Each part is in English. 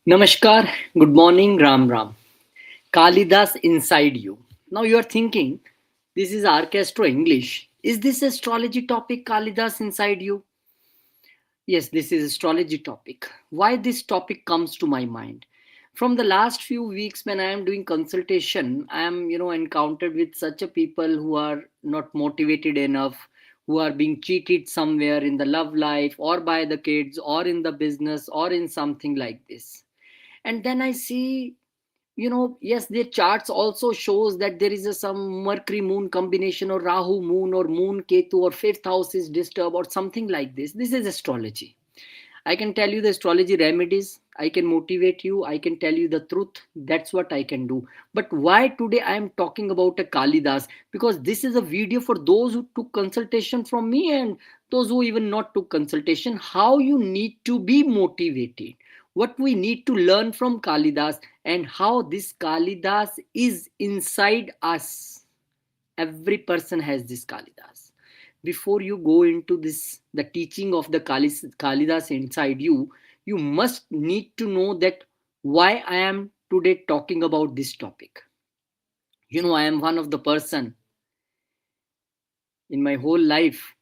Namaskar, good morning, Ram Ram. Kalidas inside you. Now you are thinking, this is orchestra English. Is this astrology topic, Kalidas inside you? Yes, this is astrology topic. Why this topic comes to my mind? From the last few weeks when I am doing consultation, I am, encountered with such a people who are not motivated enough, who are being cheated somewhere in the love life or by the kids or in the business or in something like this. And then I see, yes, their charts also shows that there is some Mercury moon combination or Rahu moon or moon Ketu or fifth house is disturbed or something like this is astrology. I can tell you the astrology remedies, I can motivate you, I can tell you the truth. That's what I can do. But why today I am talking about a Kalidas? Because this is a video for those who took consultation from me and those who even not took consultation, how you need to be motivated, what we need to learn from Kalidas, and how this Kalidas is inside us. Every person has this Kalidas. Before you go into this, the teaching of the Kalidas inside you, you must need to know that why I am today talking about this topic. I am one of the person in my whole life.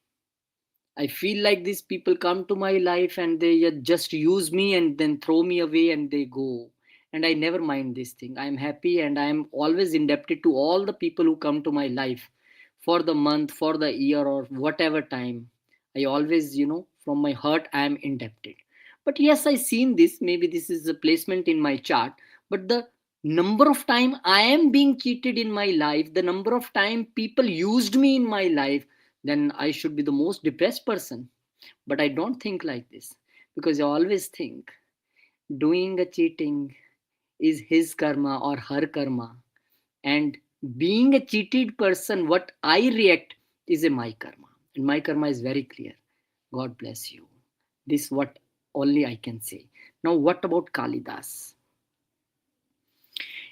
I feel like these people come to my life and they just use me and then throw me away and they go. And I never mind this thing. I am happy and I am always indebted to all the people who come to my life for the month, for the year, or whatever time. I always, from my heart, I am indebted. But yes, I seen this. Maybe this is a placement in my chart. But the number of time I am being cheated in my life, the number of time people used me in my life, then I should be the most depressed person. But I don't think like this, because I always think doing a cheating is his karma or her karma, and being a cheated person, what I react is a my karma, and my karma is very clear. God bless you. This what only I can say. Now, what about Kalidas?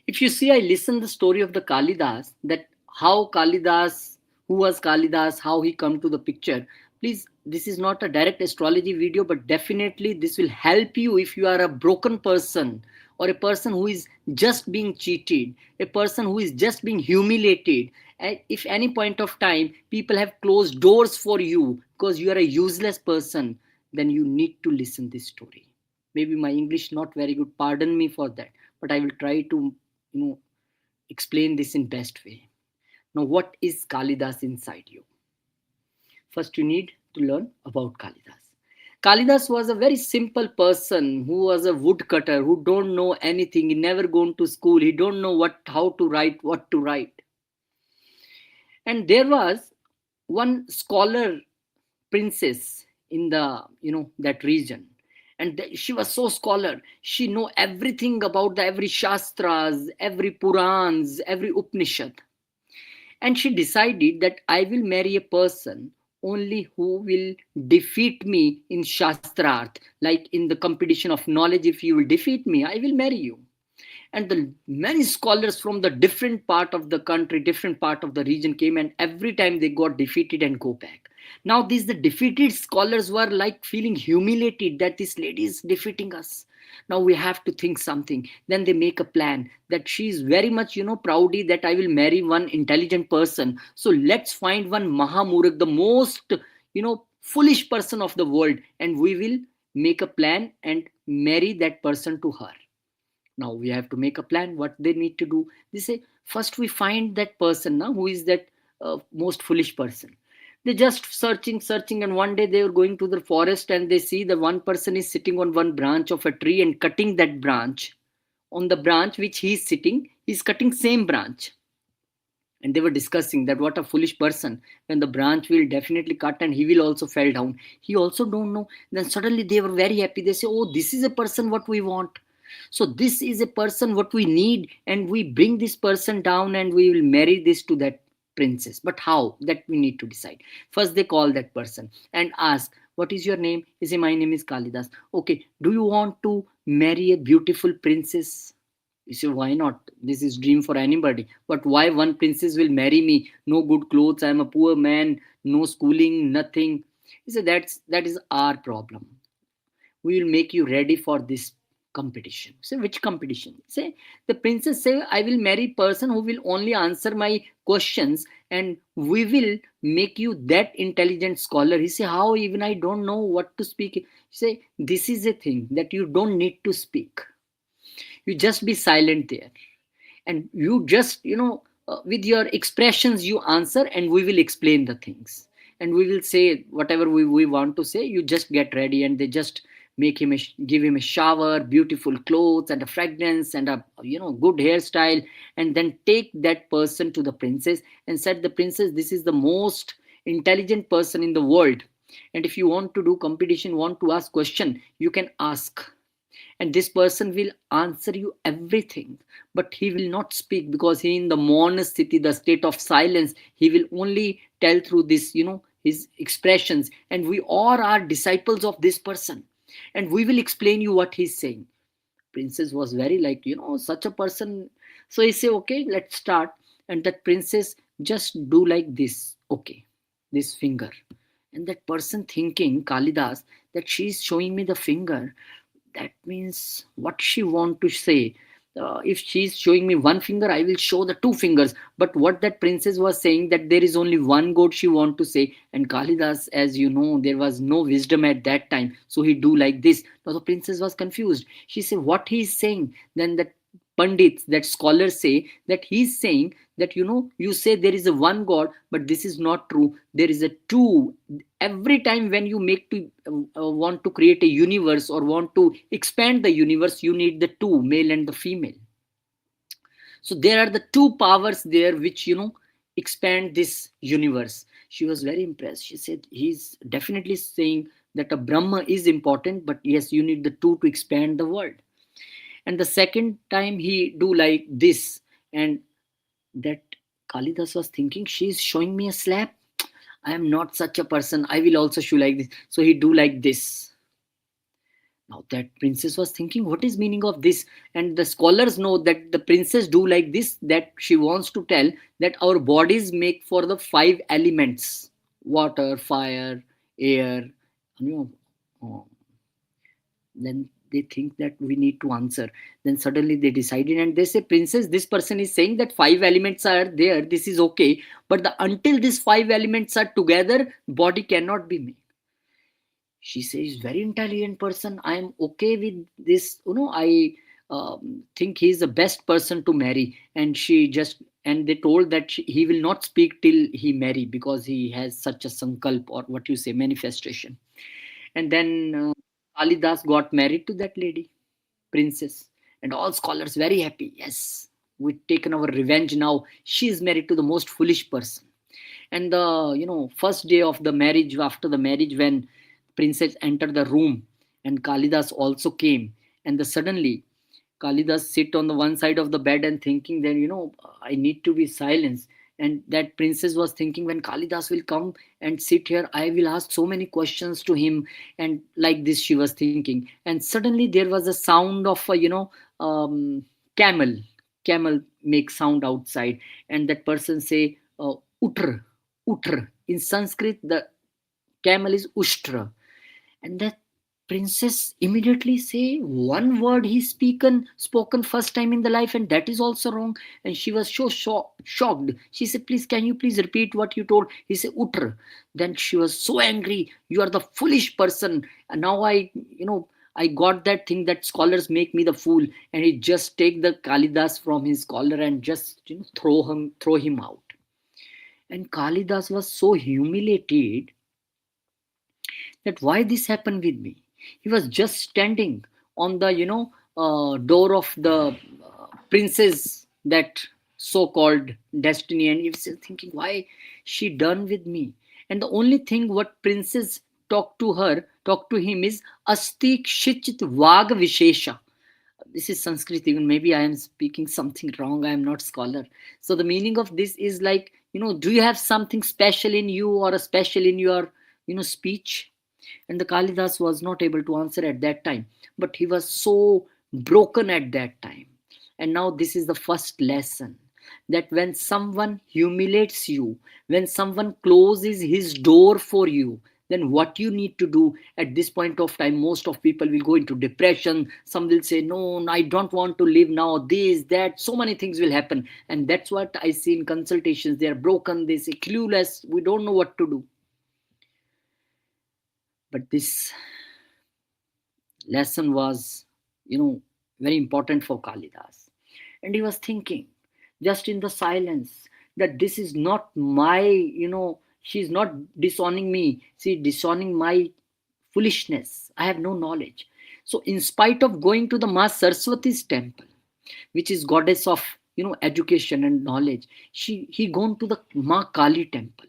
If you see, I listen the story of the Kalidas, that how Kalidas, who was Kalidas, how he come to the picture. Please, this is not a direct astrology video, but definitely this will help you if you are a broken person or a person who is just being cheated, a person who is just being humiliated. And if any point of time people have closed doors for you because you are a useless person, then you need to listen this story. Maybe my English not very good, pardon me for that, but I will try to you know explain this in best way. Now, what is Kalidas inside you? First you need to learn about Kalidas was a very simple person who was a woodcutter, who don't know anything, he never gone to school, he don't know what how to write, what to write. And there was one scholar princess in the that region, and she was so scholar, she know everything about the every shastras, every purans, every upanishad. And she decided that I will marry a person only who will defeat me in shastrarth, like in the competition of knowledge. If you will defeat me, I will marry you. And the many scholars from the different part of the country, different part of the region came, and every time they got defeated and go back. Now these the defeated scholars were like feeling humiliated that this lady is defeating us. Now we have to think something. Then they make a plan that she is very much proudy that I will marry one intelligent person, so let's find one Mahāmūrkha, the most foolish person of the world, and we will make a plan and marry that person to her. Now we have to make a plan what they need to do. They say first we find that person now, who is that most foolish person. They just searching, and one day they were going to the forest and they see that one person is sitting on one branch of a tree and cutting that branch. On the branch which he is sitting, he is cutting same branch. And they were discussing that what a foolish person, when the branch will definitely cut and he will also fell down, he also don't know. Then suddenly they were very happy, they say, oh, this is a person what we want, so this is a person what we need, and we bring this person down and we will marry this to that princess. But how, that we need to decide. First they call that person and ask, what is your name? He say, my name is Kalidas. Okay, do you want to marry a beautiful princess? You say, why not? This is dream for anybody. But why one princess will marry me? No good clothes, I am a poor man, no schooling, nothing. He said, that is our problem. We will make you ready for this competition. Say, which competition? Say, the princess say, I will marry person who will only answer my questions, and we will make you that intelligent scholar. He say, how? Even I don't know what to speak. He say, this is a thing that you don't need to speak. You just be silent there, and you just, with your expressions you answer, and we will explain the things, and we will say whatever we want to say. You just get ready, and they just make him give him a shower, beautiful clothes, and a fragrance, and a good hairstyle, and then take that person to the princess and said, the princess, this is the most intelligent person in the world, and if you want to do competition, want to ask question, you can ask, and this person will answer you everything, but he will not speak, because he in the monastery, the state of silence, he will only tell through this, his expressions, and we all are disciples of this person, and we will explain you what he's saying. Princess was very like, such a person. So he say, okay, let's start. And that princess just do like this, okay, this finger, and that person thinking, Kalidas, that she's showing me the finger, that means what she want to say. If she's showing me one finger, I will show the two fingers. But what that princess was saying, that there is only one god she want to say. And Kalidas, as you know, there was no wisdom at that time, so he do like this. Now the princess was confused. She said, what he is saying? Then that pundits, that scholars say that he's saying that, you say there is a one god, but this is not true, there is a two. Every time when you make to want to create a universe or want to expand the universe, you need the two, male and the female. So there are the two powers there which, expand this universe. She was very impressed. She said, he's definitely saying that a Brahma is important, but yes, you need the two to expand the world. And the second time he do like this, and that Kalidas was thinking, she's showing me a slap, I am not such a person, I will also show like this. So he do like this. Now that princess was thinking, what is meaning of this? And the scholars know that the princess do like this, that she wants to tell that our bodies make for the five elements: water, fire, air, uh, then they think that we need to answer. Then suddenly they decided, and they say, princess, this person is saying that five elements are there, this is okay, but until these five elements are together, body cannot be made. She says, very intelligent person, I am okay with this, I think he is the best person to marry. And she just, and they told that he will not speak till he marry, because he has such a sankalp, or what you say, manifestation. And then Kalidas got married to that lady, princess, and all scholars very happy. Yes, we've taken our revenge now. She is married to the most foolish person. And the first day of the marriage, after the marriage, when princess entered the room, and Kalidas also came, and suddenly Kalidas sit on the one side of the bed and thinking, then I need to be silenced. And that princess was thinking, when Kalidas will come and sit here, I will ask so many questions to him. And like this she was thinking. And suddenly there was a sound of a camel. Camel make sound outside, and that person say, utr, utr. In Sanskrit, the camel is ushtra. And that princess immediately say, one word he spoken first time in the life, and that is also wrong. And she was so shocked. She said, please, can you please repeat what you told? He said, utr. Then she was so angry, you are the foolish person, and now I got that thing that scholars make me the fool. And he just take the Kalidas from his collar and just throw him out. And Kalidas was so humiliated that why this happened with me. He was just standing on the door of the princess, that so-called destiny, and he was thinking, why she done with me. And the only thing what princess talked to him is asti kshitchit vag vishesha. This is Sanskrit, even maybe I am speaking something wrong, I am not scholar. So the meaning of this is like, do you have something special in you, or a special in your speech? And the Kalidas was not able to answer at that time, but he was so broken at that time. And now this is the first lesson, that when someone humiliates you, when someone closes his door for you, then what you need to do at this point of time, most of people will go into depression. Some will say, no, I don't want to live now, this, that, so many things will happen. And that's what I see in consultations. They are broken, they say clueless, we don't know what to do. But this lesson was, very important for Kalidas. And he was thinking, just in the silence, that this is not my, she's not disowning me, she's disowning my foolishness. I have no knowledge. So, in spite of going to the Ma Saraswati's temple, which is goddess of, education and knowledge, he gone to the Ma Kali temple.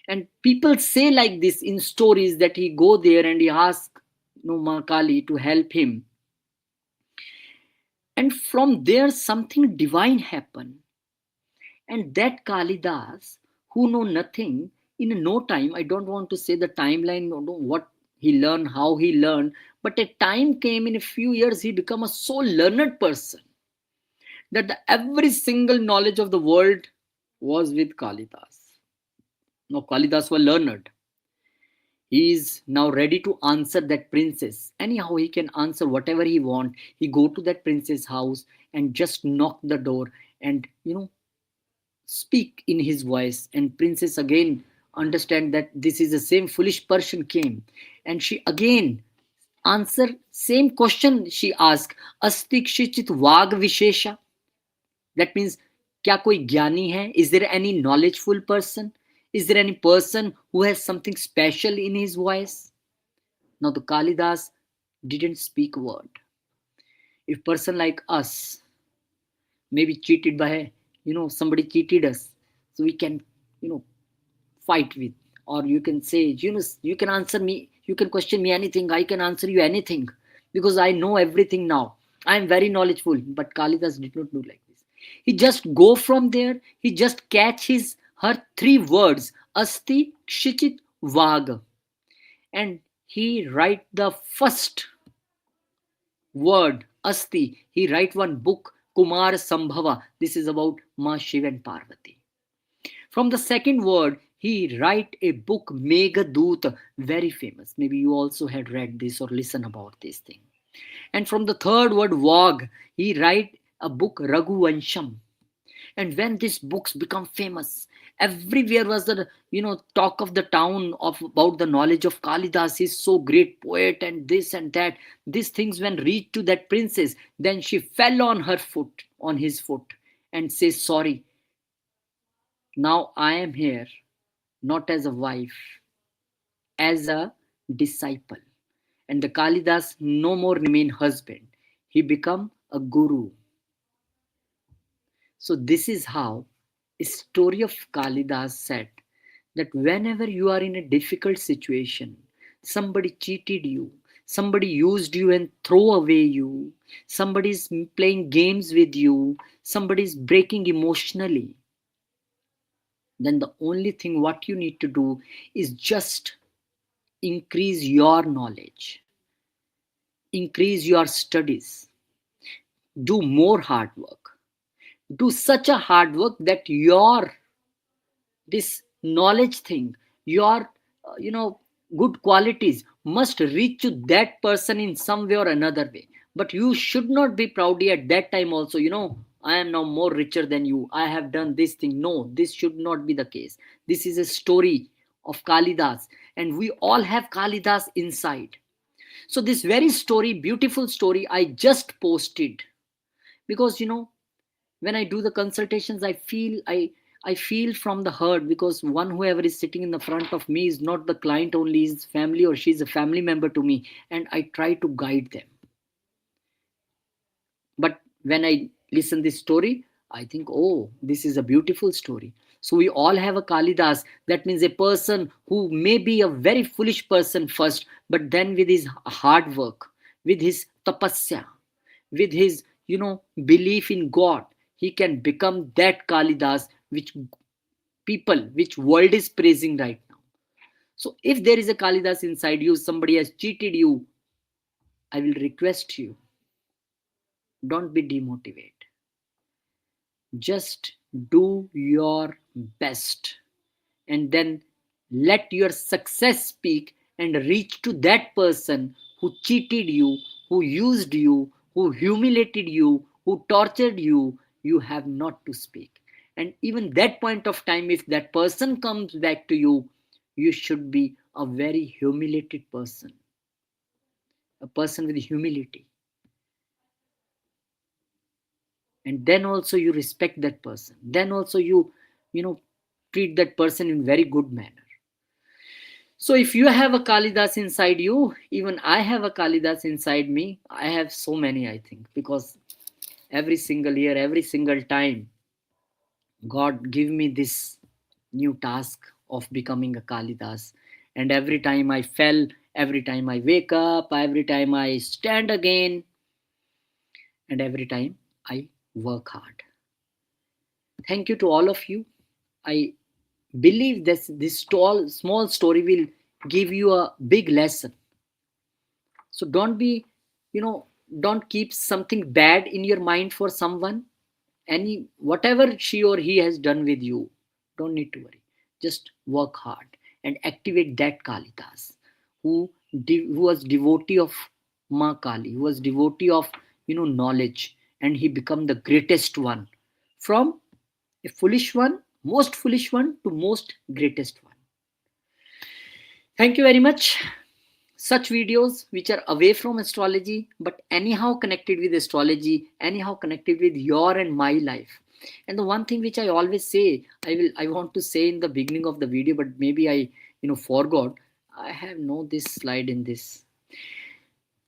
And people say like this in stories, that he go there and he ask, Ma Kali to help him. And from there, something divine happened. And that Kalidas, who know nothing, in no time, I don't want to say the timeline, what he learned, how he learned, but a time came in a few years, he became a so learned person that every single knowledge of the world was with Kalidas. Now, Kalidas was learned. He is now ready to answer that princess. Anyhow, he can answer whatever he want. He go to that princess house and just knock the door and, speak in his voice. And princess again understand that this is the same foolish person came. And she again answer same question she asked. Asti kshitchit vag vishesha. That means, kya koi gyani hai? Is there any knowledgeful person? Is there any person who has something special in his voice? Now the Kalidas didn't speak a word. If person like us, maybe cheated by, somebody cheated us, so we can, fight with, or you can say, you can answer me, you can question me anything, I can answer you anything, because I know everything now, I am very knowledgeable. But Kalidas did not do like this. He just go from there, he just catch her three words, asti kshitchit vag, and he write the first word asti. He write one book, Kumar Sambhava. This is about Ma Shiv and Parvati. From the second word, he write a book, Meghadoot, very famous. Maybe you also had read this or listened about this thing. And from the third word, Vag, he write a book, Raghuvansham. And when these books become famous, everywhere was the, talk of the town of about the knowledge of Kalidas. He's so great poet and this and that. These things when reached to that princess, then she fell on her foot, on his foot, and says, sorry, now I am here, not as a wife, as a disciple. And the Kalidas no more remain husband. He become a guru. So this is how a story of Kalidas said that whenever you are in a difficult situation, somebody cheated you, somebody used you and throw away you, somebody is playing games with you, somebody is breaking emotionally, then the only thing what you need to do is just increase your knowledge, increase your studies, do more hard work, do such a hard work that your this knowledge thing, your good qualities must reach to that person in some way or another way. But you should not be proudly at that time also, I am now more richer than you, I have done this thing. No, this should not be the case. This is a story of Kalidas, and we all have Kalidas inside. So this very story, beautiful story, I just posted because when I do the consultations, I feel from the heart, because one whoever is sitting in the front of me is not the client only, is family, or she's a family member to me, and I try to guide them. But when I listen this story, I think, oh, this is a beautiful story. So we all have a Kalidas. That means a person who may be a very foolish person first, but then with his hard work, with his tapasya, with his belief in God, he can become that Kalidas which which world is praising right now. So if there is a Kalidas inside you, somebody has cheated you, I will request you, don't be demotivated. Just do your best, and then Let your success speak and reach to that person who cheated you, who used you, who humiliated you, who tortured you. You have not to speak. And even that point of time, if that person comes back to you, you should be a very humiliated person, a person with humility. And then also you respect that person. Then also you know, treat that person in very good manner. So if you have a Kalidas inside you, even I have a Kalidas inside me. I have so many, I think, because every single year, every single time, God give me this new task of becoming a Kalidas. And every time I fell, every time I wake up, every time I stand again, and every time I work hard. Thank you to all of you. I believe this small story will give you a big lesson. So don't be, you know, don't keep something bad in your mind for someone. Any whatever she or he has done with you, don't need to worry. Just work hard and activate that Kalidas who who was devotee of Ma Kali, who was devotee of, knowledge, and he become the greatest one, from a foolish one, most foolish one, to most greatest one. Thank you very much. Such videos which are away from astrology but anyhow connected with astrology, anyhow connected with your and my life. And the one thing which I always say, I want to say in the beginning of the video, but maybe I forgot. I have no this slide in this.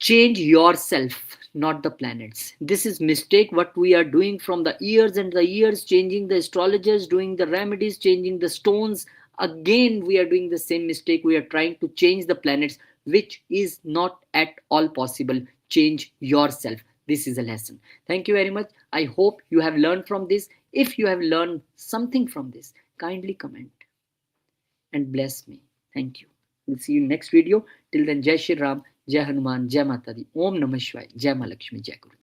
Change yourself, not the planets. This is mistake what we are doing from the years and the years, changing the astrologers, doing the remedies, changing the stones. Again we are doing the same mistake. We are trying to change the planets, which is not at all possible. Change yourself. This is a lesson. Thank you very much. I hope you have learned from this. If you have learned something from this, kindly comment and bless me. Thank you. We'll see you next video. Till then, Jai Shri Ram, Jai Hanuman, Jai Mata Di, Om Namah Shivaya, Jai Malakshmi, Jai Guru.